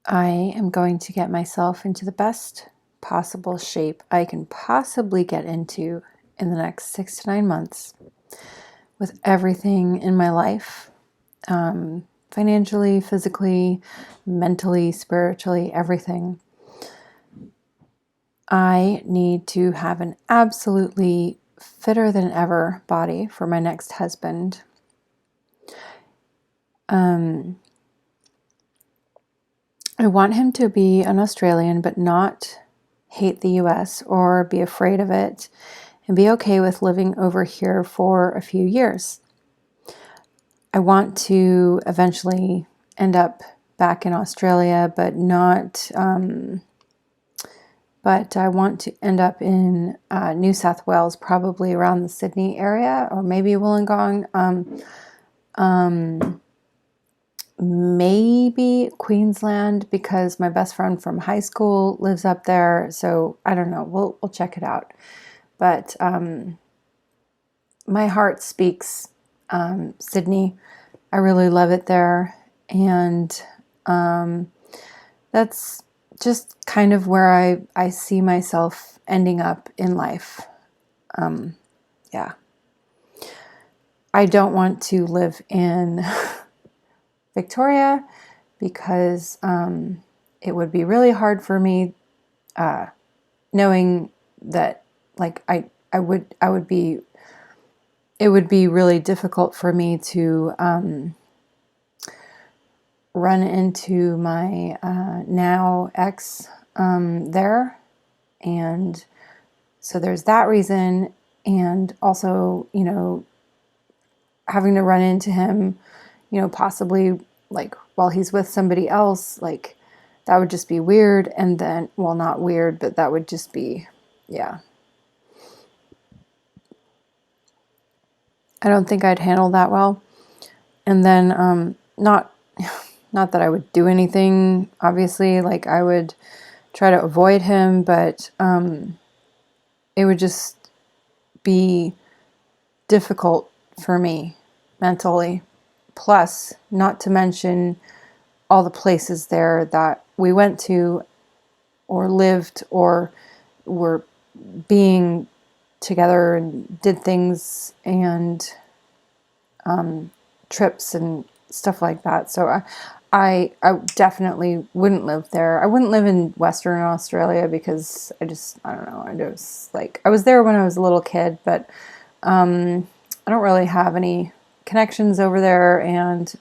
I am going to get myself into the best possible shape I can possibly get into in the next 6 to 9 months with everything in my life, financially, physically, mentally, spiritually, everything. I need to have an absolutely fitter than ever body for my next husband. I want him to be an Australian, but not hate the US or be afraid of it, and be okay with living over here for a few years. I want to eventually end up back in Australia, but not. But I want to end up in New South Wales, probably around the Sydney area, or maybe Wollongong. Maybe Queensland, because my best friend from high school lives up there. So I don't know. We'll check it out. But my heart speaks Sydney. I really love it there, and that's just kind of where I see myself ending up in life. Yeah. I don't want to live in Victoria because it would be really hard for me knowing that like it would be really difficult for me to run into my now ex there. And so there's that reason. And also, having to run into him, possibly like while he's with somebody else, like that would just be weird. And then, well, not weird, but that would just be, yeah. I don't think I'd handle that well. And then, not that I would do anything, obviously, like I would try to avoid him, but it would just be difficult for me mentally. Plus, not to mention all the places there that we went to or lived or were being together and did things and trips and stuff like that. So I definitely wouldn't live there. I wouldn't live in Western Australia because I don't know. I was there when I was a little kid, but I don't really have any connections over there, and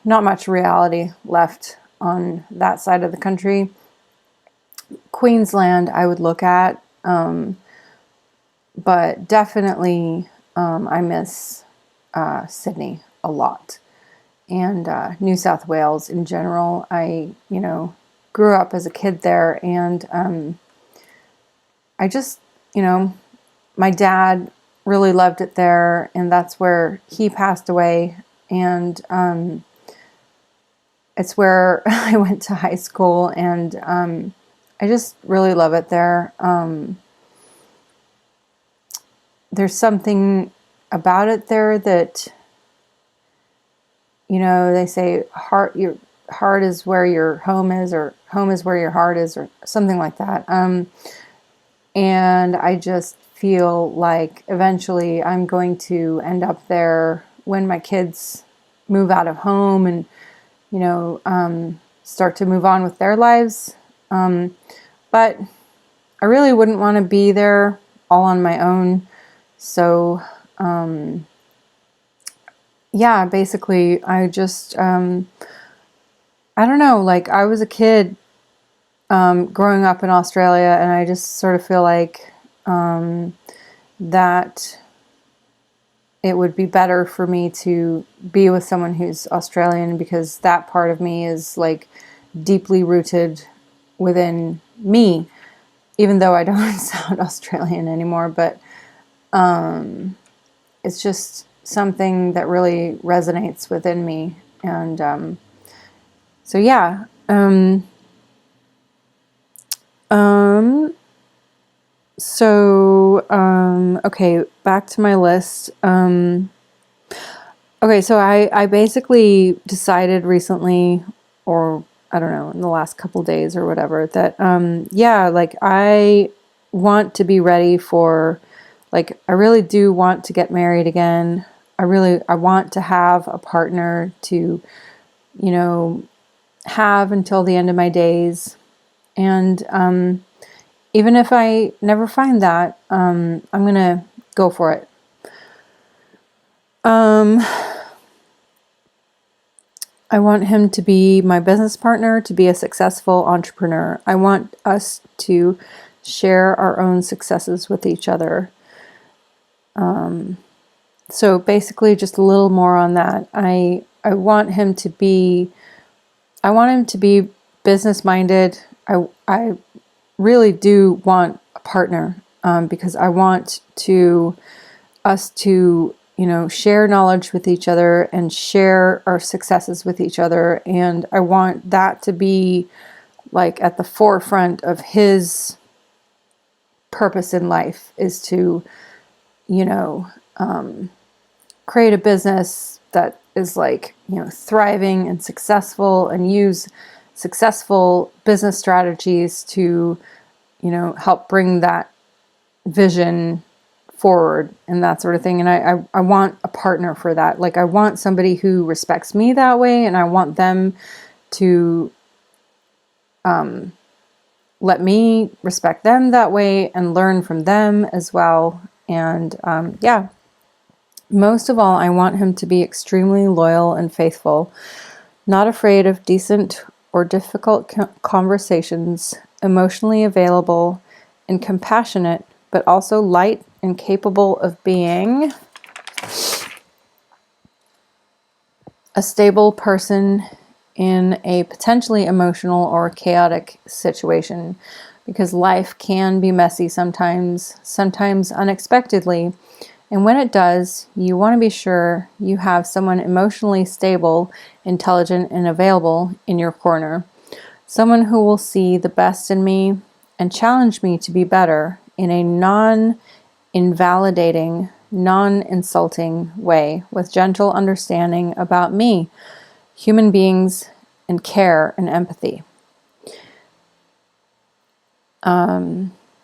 not much reality left on that side of the country. Queensland I would look at, but definitely I miss Sydney a lot, and New South Wales in general. I grew up as a kid there, and I just my dad really loved it there, and that's where he passed away, and it's where I went to high school, and I just really love it there. There's something about it there that, they say your heart is where your home is, or home is where your heart is, or something like that. And I just feel like eventually I'm going to end up there when my kids move out of home and, start to move on with their lives. But I really wouldn't want to be there all on my own. So, yeah, basically I just, I don't know, like I was a kid growing up in Australia, and I just sort of feel like that it would be better for me to be with someone who's Australian, because that part of me is like deeply rooted within me, even though I don't sound Australian anymore, but it's just something that really resonates within me. And so yeah. Okay, back to my list. Okay, so I basically decided recently, or I don't know, in the last couple days or whatever, that yeah, like I want to be ready for, like I really do want to get married again. I want to have a partner to, you know, have until the end of my days. And even if I never find that, I'm gonna go for it. I want him to be my business partner, to be a successful entrepreneur. I want us to share our own successes with each other. So basically, just a little more on that. I want him to be business minded. I really do want a partner, because I want us to, share knowledge with each other and share our successes with each other. And I want that to be like at the forefront of his purpose in life, is to, you know, create a business that is like, thriving and successful, and use successful business strategies to, help bring that vision forward and that sort of thing. And I want a partner for that. Like I want somebody who respects me that way, and I want them to let me respect them that way and learn from them as well. And yeah, most of all, I want him to be extremely loyal and faithful, not afraid of decent or difficult conversations, emotionally available and compassionate, but also light and capable of being a stable person in a potentially emotional or chaotic situation, because life can be messy sometimes unexpectedly. And when it does, you want to be sure you have someone emotionally stable, intelligent, and available in your corner. Someone who will see the best in me and challenge me to be better in a non-invalidating, non-insulting way, with gentle understanding about me, human beings, and care and empathy.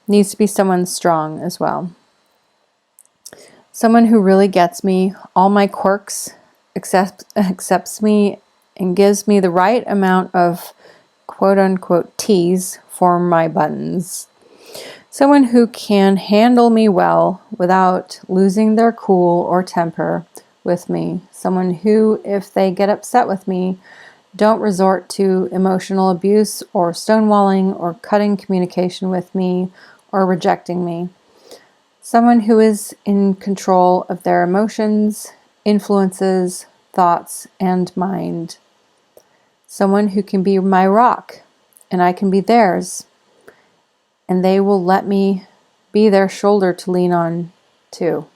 Needs to be someone strong as well. Someone who really gets me, all my quirks, accepts me, and gives me the right amount of quote-unquote tease for my buttons. Someone who can handle me well without losing their cool or temper with me. Someone who, if they get upset with me, don't resort to emotional abuse or stonewalling or cutting communication with me or rejecting me. Someone who is in control of their emotions, influences, thoughts, and mind. Someone who can be my rock, and I can be theirs, and they will let me be their shoulder to lean on too.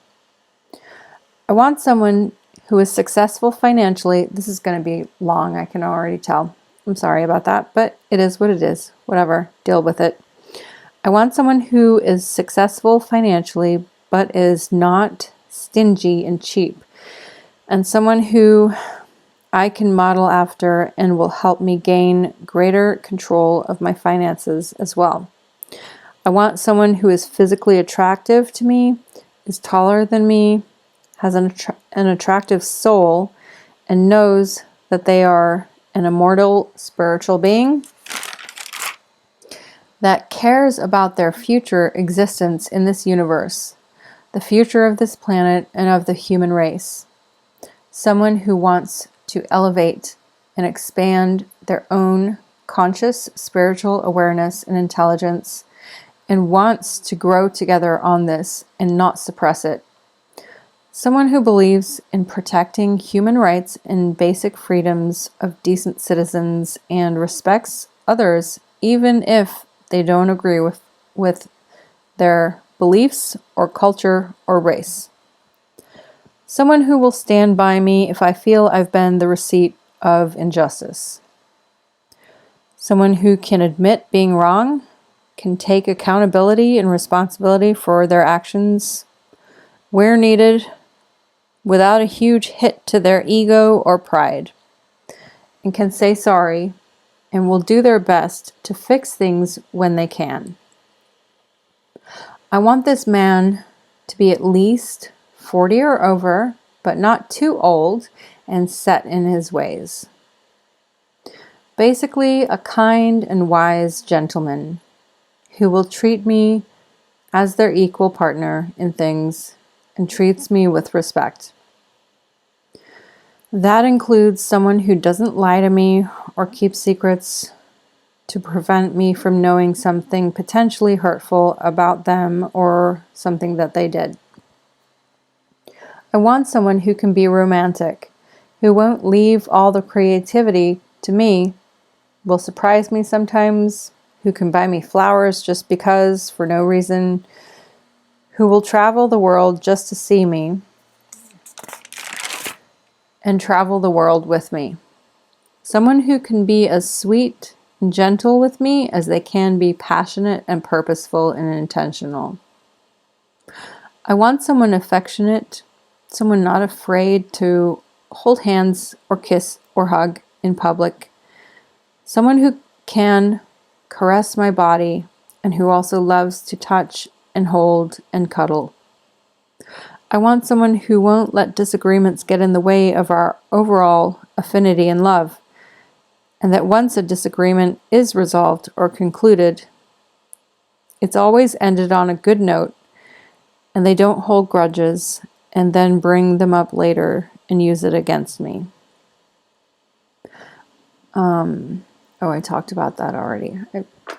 I want someone who is successful financially. This is going to be long, I can already tell. I'm sorry about that, but it is what it is. Whatever, deal with it. I want someone who is successful financially, but is not stingy and cheap, and someone who I can model after and will help me gain greater control of my finances as well. I want someone who is physically attractive to me, is taller than me, has an attractive soul, and knows that they are an immortal spiritual being that cares about their future existence in this universe, the future of this planet and of the human race. Someone who wants to elevate and expand their own conscious spiritual awareness and intelligence, and wants to grow together on this and not suppress it. Someone who believes in protecting human rights and basic freedoms of decent citizens and respects others even if they don't agree with their beliefs or culture or race. Someone who will stand by me if I feel I've been the receipt of injustice. Someone who can admit being wrong, can take accountability and responsibility for their actions where needed, without a huge hit to their ego or pride, and can say sorry and will do their best to fix things when they can. I want this man to be at least 40 or over, but not too old and set in his ways. Basically, a kind and wise gentleman who will treat me as their equal partner in things and treats me with respect. That includes someone who doesn't lie to me or keep secrets to prevent me from knowing something potentially hurtful about them or something that they did. I want someone who can be romantic, who won't leave all the creativity to me, will surprise me sometimes, who can buy me flowers just because, for no reason, who will travel the world just to see me and travel the world with me. Someone who can be as sweet and gentle with me as they can be passionate and purposeful and intentional. I want someone affectionate, someone not afraid to hold hands or kiss or hug in public, someone who can caress my body and who also loves to touch and hold and cuddle. I want someone who won't let disagreements get in the way of our overall affinity and love, and that once a disagreement is resolved or concluded, it's always ended on a good note, and they don't hold grudges and then bring them up later and use it against me. I talked about that already.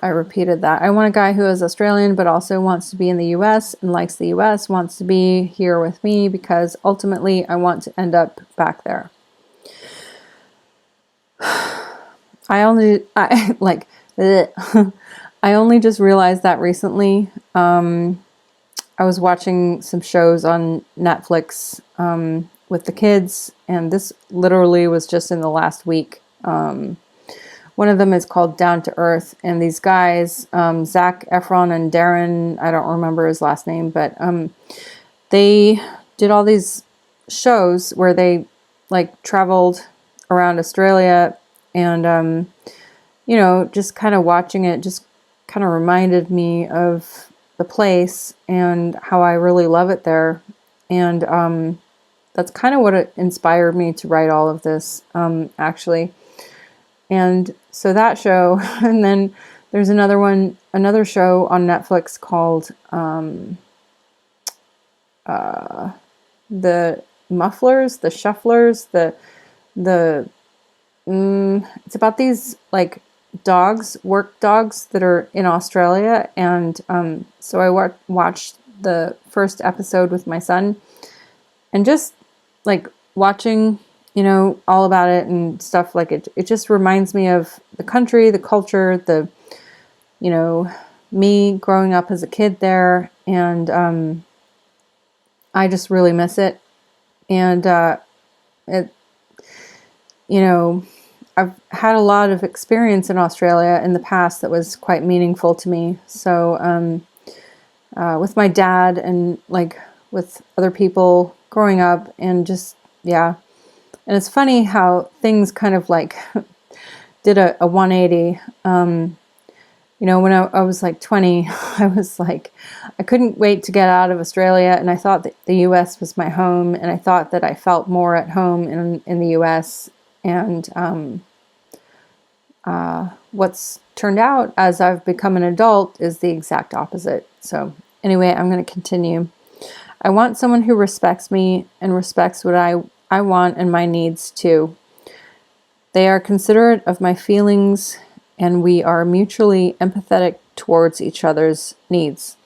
I repeated that. I want a guy who is Australian but also wants to be in the US and likes the US, wants to be here with me because ultimately I want to end up back there. I only just realized that recently. I was watching some shows on Netflix with the kids, and this literally was just in the last week. One of them is called Down to Earth, and these guys, Zac Efron and Darren, I don't remember his last name, but they did all these shows where they traveled around Australia, and just kind of watching it just kind of reminded me of the place and how I really love it there. And that's kind of what inspired me to write all of this, actually. And so that show, and then there's another show on Netflix called the Mufflers, the Shufflers, it's about these dogs, work dogs that are in Australia, and so I watched the first episode with my son, and just watching all about it and stuff, it just reminds me of the country, the culture, the me growing up as a kid there, and I just really miss it. And I've had a lot of experience in Australia in the past that was quite meaningful to me. So with my dad and with other people growing up, and just, yeah. And it's funny how things kind of did a 180. When I was 20, I was I couldn't wait to get out of Australia, and I thought that the US was my home, and I thought that I felt more at home in the US. And what's turned out as I've become an adult is the exact opposite. So anyway, I'm going to continue. I want someone who respects me and respects what I want and my needs too. They are considerate of my feelings, and we are mutually empathetic towards each other's needs.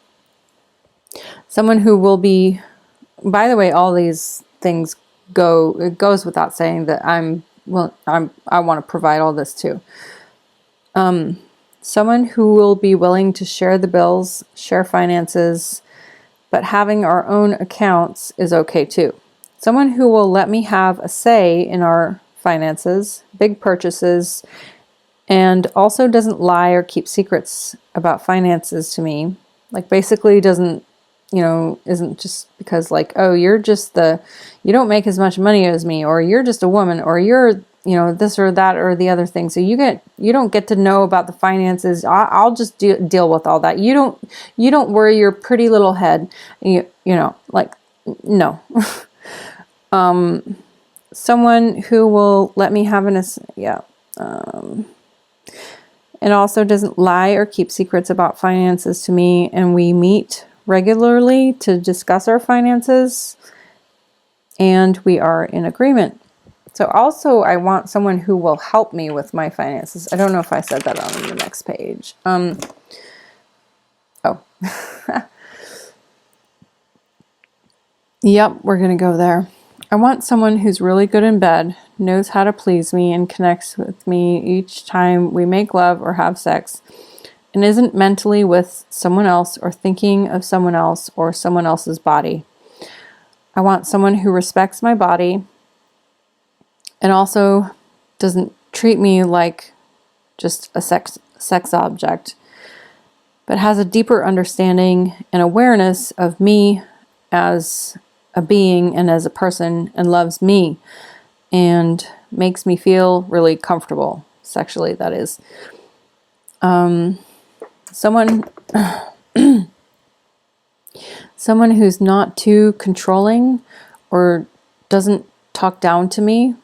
Someone who will be, by the way, all these things it goes without saying that I want to provide all this too. Someone who will be willing to share the bills, share finances, but having our own accounts is okay too. Someone who will let me have a say in our finances, big purchases, and also doesn't lie or keep secrets about finances to me. Basically doesn't, isn't just because like, oh, you don't make as much money as me, or you're just a woman, or you're, this or that or the other thing. So you don't get to know about the finances. I'll just deal with all that. You don't worry your pretty little head. Like, no. Someone who will let me have and also doesn't lie or keep secrets about finances to me, and we meet regularly to discuss our finances, and we are in agreement. So also I want someone who will help me with my finances. I don't know if I said that on the next page. Yep, we're going to go there. I want someone who's really good in bed, knows how to please me, and connects with me each time we make love or have sex, and isn't mentally with someone else or thinking of someone else or someone else's body. I want someone who respects my body and also doesn't treat me like just a sex object, but has a deeper understanding and awareness of me as a being and as a person, and loves me and makes me feel really comfortable sexually, that is. Someone who's not too controlling or doesn't talk down to me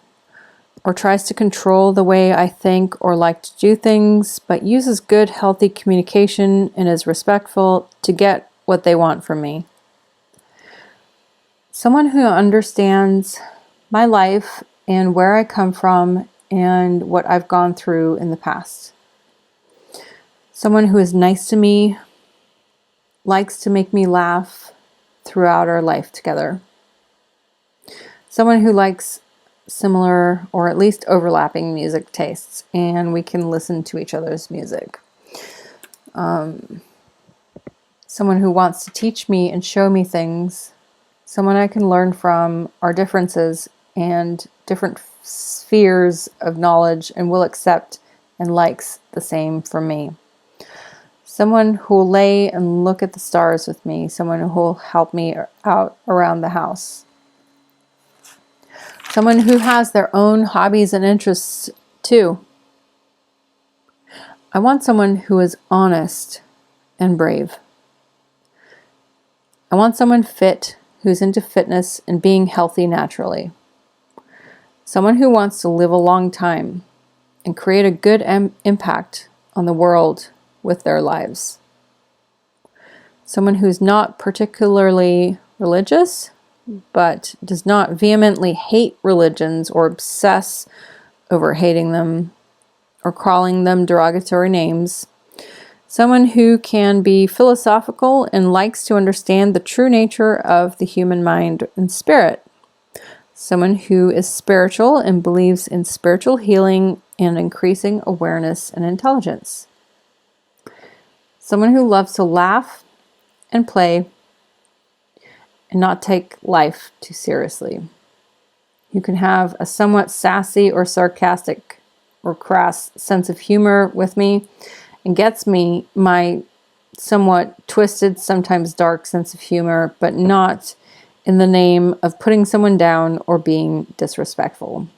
or tries to control the way I think or like to do things, but uses good, healthy communication and is respectful to get what they want from me. Someone who understands my life and where I come from and what I've gone through in the past. Someone who is nice to me, likes to make me laugh throughout our life together. Someone who likes similar or at least overlapping music tastes, and we can listen to each other's music. Someone who wants to teach me and show me things. Someone I can learn from our differences and different spheres of knowledge and will accept and likes the same from me. Someone who will lay and look at the stars with me. Someone who will help me out around the house. Someone who has their own hobbies and interests too. I want someone who is honest and brave. I want someone fit, who's into fitness and being healthy naturally. Someone who wants to live a long time and create a good impact on the world with their lives. Someone who's not particularly religious, but does not vehemently hate religions or obsess over hating them or calling them derogatory names. Someone who can be philosophical and likes to understand the true nature of the human mind and spirit. Someone who is spiritual and believes in spiritual healing and increasing awareness and intelligence. Someone who loves to laugh and play and not take life too seriously. You can have a somewhat sassy or sarcastic or crass sense of humor with me, and gets me my somewhat twisted, sometimes dark sense of humor, but not in the name of putting someone down or being disrespectful.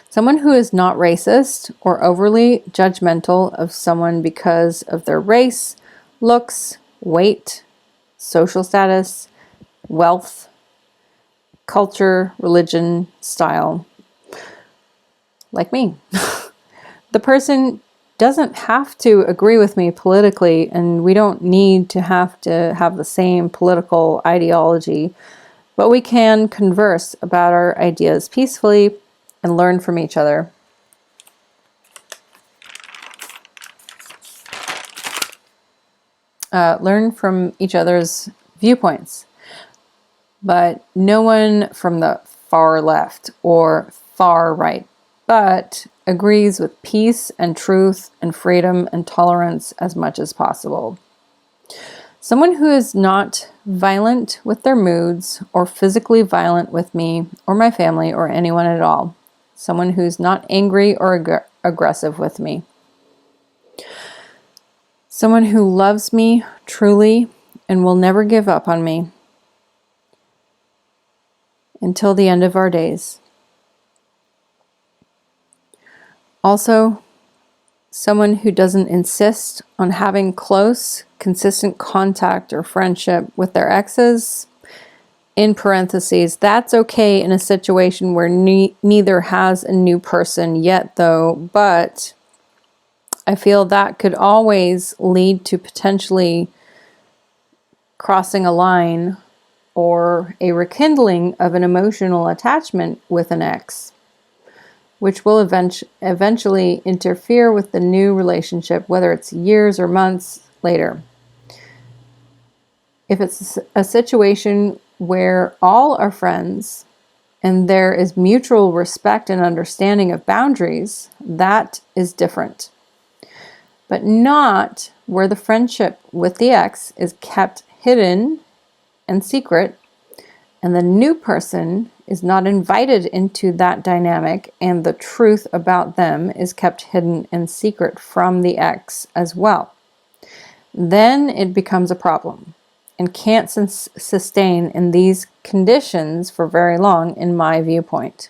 Someone who is not racist or overly judgmental of someone because of their race, looks, weight, social status, wealth, culture, religion, style. Like me. The person doesn't have to agree with me politically, and we don't need to have the same political ideology, but we can converse about our ideas peacefully and learn from each other. Learn from each other's viewpoints, but no one from the far left or far right, but agrees with peace and truth and freedom and tolerance as much as possible. Someone who is not violent with their moods or physically violent with me or my family or anyone at all. Someone who's not angry or aggressive with me. Someone who loves me truly and will never give up on me until the end of our days. Also, someone who doesn't insist on having close, consistent contact or friendship with their exes, in parentheses, that's okay in a situation where neither has a new person yet though, but I feel that could always lead to potentially crossing a line or a rekindling of an emotional attachment with an ex, which will eventually interfere with the new relationship, whether it's years or months later. If it's a situation where all are friends and there is mutual respect and understanding of boundaries, that is different. But not where the friendship with the ex is kept hidden and secret, and the new person is not invited into that dynamic, and the truth about them is kept hidden and secret from the ex as well. Then it becomes a problem and can't sustain in these conditions for very long, in my viewpoint.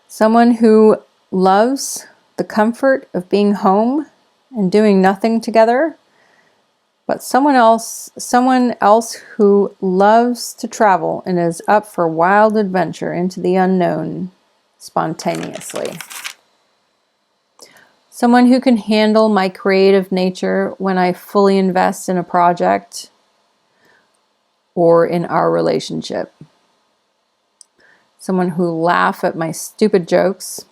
Someone who loves the comfort of being home and doing nothing together, but someone else who loves to travel and is up for wild adventure into the unknown spontaneously. Someone who can handle my creative nature when I fully invest in a project or in our relationship. Someone who laughs at my stupid jokes,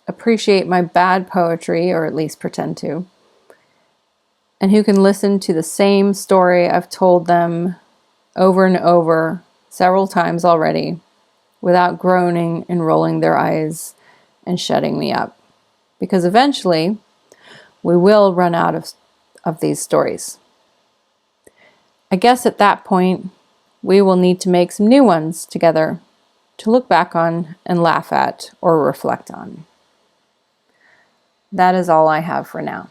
appreciate my bad poetry, or at least pretend to, and who can listen to the same story I've told them over and over several times already without groaning and rolling their eyes and shutting me up. Because eventually we will run out of these stories. I guess at that point we will need to make some new ones together to look back on and laugh at or reflect on. That is all I have for now.